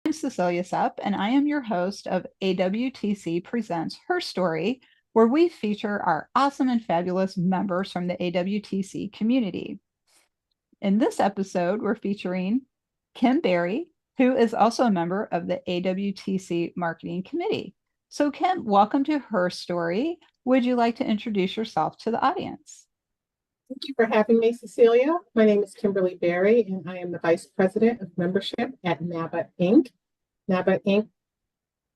I'm Cecilia Supp, and I am your host of AWTC Presents Her Story, where we feature our awesome and fabulous members from the AWTC community. In this episode, we're featuring Kim Berry, who is also a member of the AWTC Marketing Committee. So, Kim, welcome to Her Story. Would you like to introduce yourself to the audience? Thank you for having me, Cecilia. My name is Kimberly Berry, and I am the Vice President of Membership at NABA Inc. NABA Inc.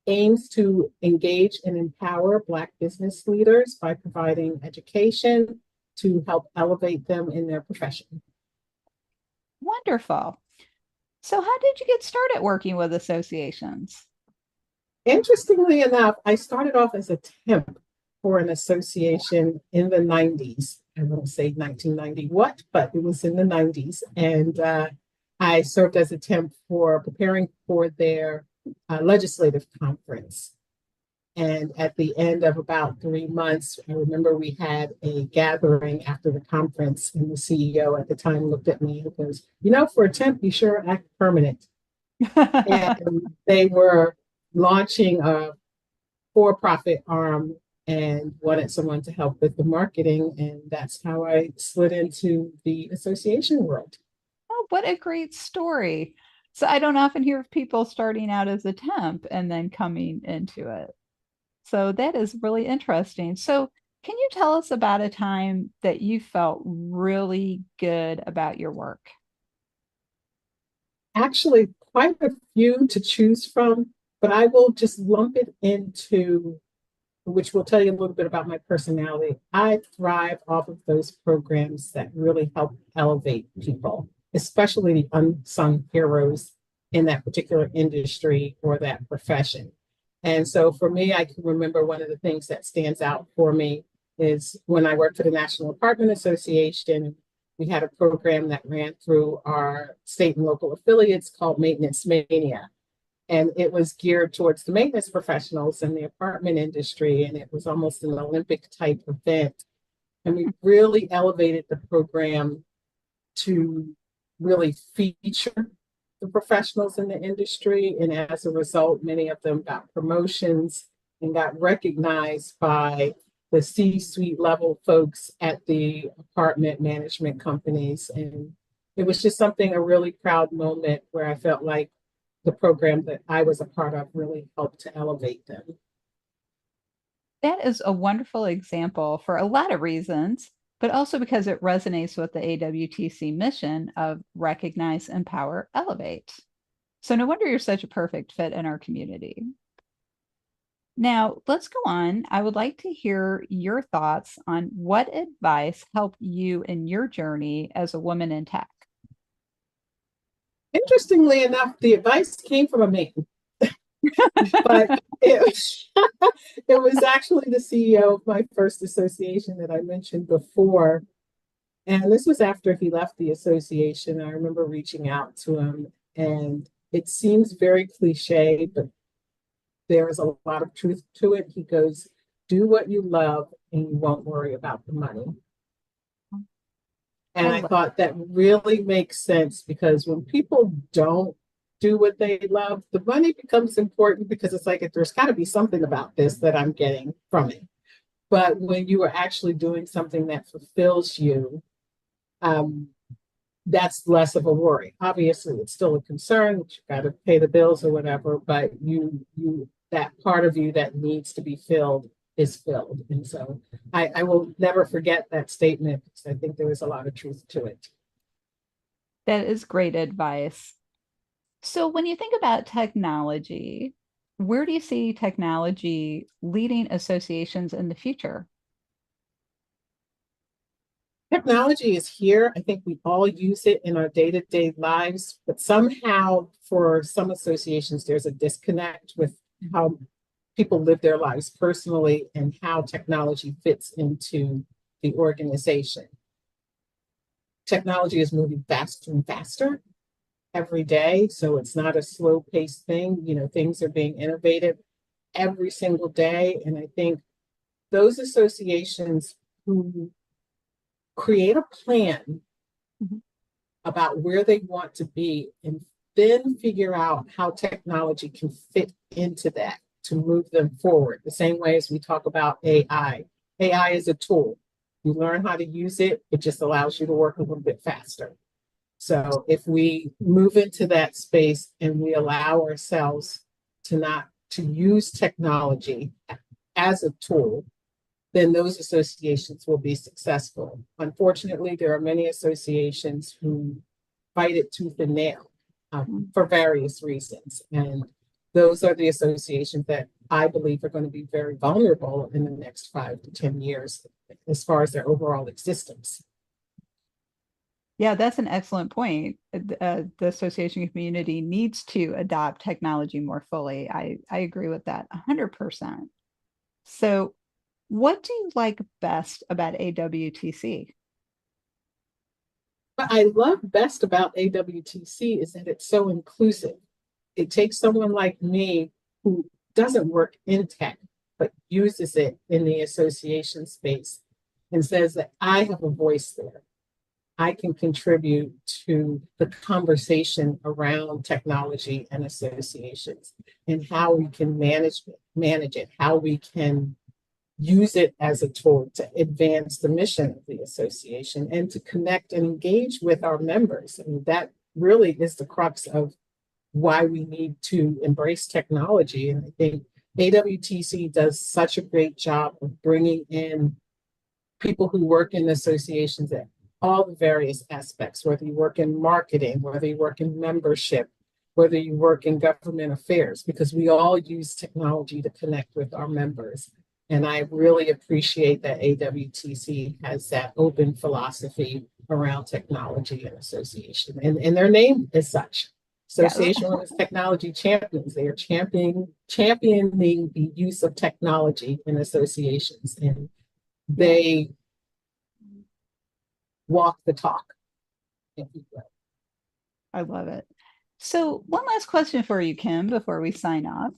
aims to engage and empower Black business leaders by providing education to help elevate them in their profession. Wonderful. So, how did you get started working with associations? Interestingly enough, I started off as a temp for an association in the 90s. I won't say 1990 what, but it was in the 90s. And I served as a temp for preparing for their legislative conference. And at the end of about 3 months, I remember we had a gathering after the conference, and the CEO at the time looked at me and goes, for a temp, you sure act permanent. And they were launching a for-profit arm and wanted someone to help with the marketing. And that's how I slid into the association world. Oh, what a great story. So I don't often hear of people starting out as a temp and then coming into it. So that is really interesting. So can you tell us about a time that you felt really good about your work? Actually, quite a few to choose from, but I will just lump it into, which will tell you a little bit about my personality. I thrive off of those programs that really help elevate people, especially the unsung heroes in that particular industry or that profession. And so for me, I can remember one of the things that stands out for me is when I worked for the National Apartment Association. We had a program that ran through our state and local affiliates called Maintenance Mania. And it was geared towards the maintenance professionals in the apartment industry. And it was almost an Olympic type event. And we really elevated the program to really feature the professionals in the industry. And as a result, many of them got promotions and got recognized by the C-suite level folks at the apartment management companies. And it was just something, a really proud moment where I felt like the program that I was a part of really helped to elevate them. That is a wonderful example for a lot of reasons, but also because it resonates with the AWTC mission of recognize, empower, elevate. So no wonder you're such a perfect fit in our community. Now, let's go on. I would like to hear your thoughts on what advice helped you in your journey as a woman in tech. Interestingly enough, the advice came from a man, but it was actually the CEO of my first association that I mentioned before. And this was after he left the association. I remember reaching out to him, and it seems very cliche, but there is a lot of truth to it. He goes, do what you love and you won't worry about the money. And I thought that really makes sense, because when people don't do what they love, the money becomes important, because it's like, there's got to be something about this that I'm getting from it. But when you are actually doing something that fulfills you, that's less of a worry. Obviously, it's still a concern that you've got to pay the bills or whatever, but you that part of you that needs to be filled is filled. And so I will never forget that statement, because I think there is a lot of truth to it. That is great advice. So when you think about technology, where do you see technology leading associations in the future? Technology is here. I think we all use it in our day-to-day lives, but somehow for some associations, there's a disconnect with how people live their lives personally and how technology fits into the organization. Technology is moving faster and faster every day, so it's not a slow-paced thing. Things are being innovated every single day, and I think those associations who create a plan about where they want to be and then figure out how technology can fit into that to move them forward. The same way as we talk about AI. AI is a tool. You learn how to use it, it just allows you to work a little bit faster. So if we move into that space and we allow ourselves to not to use technology as a tool, then those associations will be successful. Unfortunately, there are many associations who fight it tooth and nail for various reasons. And those are the associations that I believe are going to be very vulnerable in the next 5 to 10 years as far as their overall existence. Yeah, that's an excellent point. The association community needs to adopt technology more fully. I agree with that 100%. So, what do you like best about AWTC? What I love best about AWTC is that it's so inclusive. It takes someone like me who doesn't work in tech, but uses it in the association space and says that I have a voice there. I can contribute to the conversation around technology and associations and how we can manage it, how we can use it as a tool to advance the mission of the association and to connect and engage with our members. I mean, that really is the crux of why we need to embrace technology. And I think AWTC does such a great job of bringing in people who work in associations at all the various aspects, whether you work in marketing, whether you work in membership, whether you work in government affairs, because we all use technology to connect with our members. And I really appreciate that AWTC has that open philosophy around technology and association. And their name is such. Yeah, Association Women's Technology Champions. They are championing the use of technology in associations. And yeah, they walk the talk, if you will. I love it. So, one last question for you, Kim, before we sign off.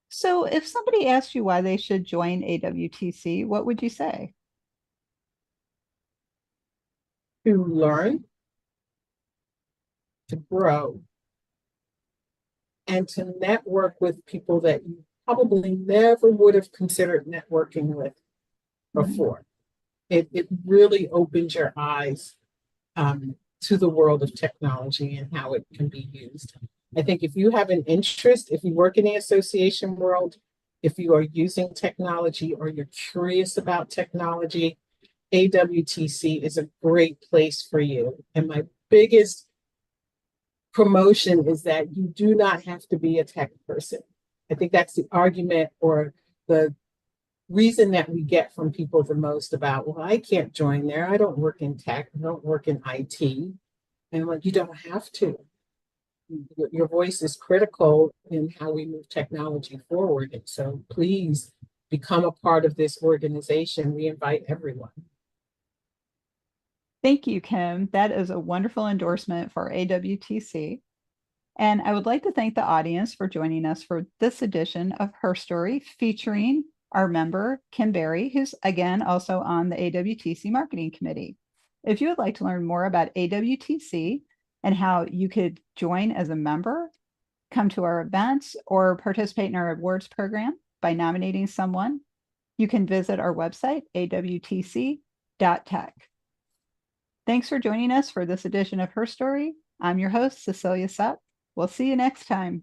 So, if somebody asked you why they should join AWTC, what would you say? To learn, to grow, and to network with people that you probably never would have considered networking with Mhm. before. It really opens your eyes to the world of technology and how it can be used. I think if you have an interest, if you work in the association world, if you are using technology or you're curious about technology, AWTC is a great place for you. And my biggest promotion is that you do not have to be a tech person. I think that's the argument or the reason that we get from people the most about, well, I can't join there. I don't work in tech. I don't work in IT. And I'm like, you don't have to. Your voice is critical in how we move technology forward. And so please become a part of this organization. We invite everyone. Thank you, Kim. That is a wonderful endorsement for AWTC. And I would like to thank the audience for joining us for this edition of Her Story featuring our member, Kim Berry, who's again also on the AWTC Marketing Committee. If you would like to learn more about AWTC and how you could join as a member, come to our events, or participate in our awards program by nominating someone, you can visit our website, awtc.tech. Thanks for joining us for this edition of Her Story. I'm your host, Cecilia Supp. We'll see you next time.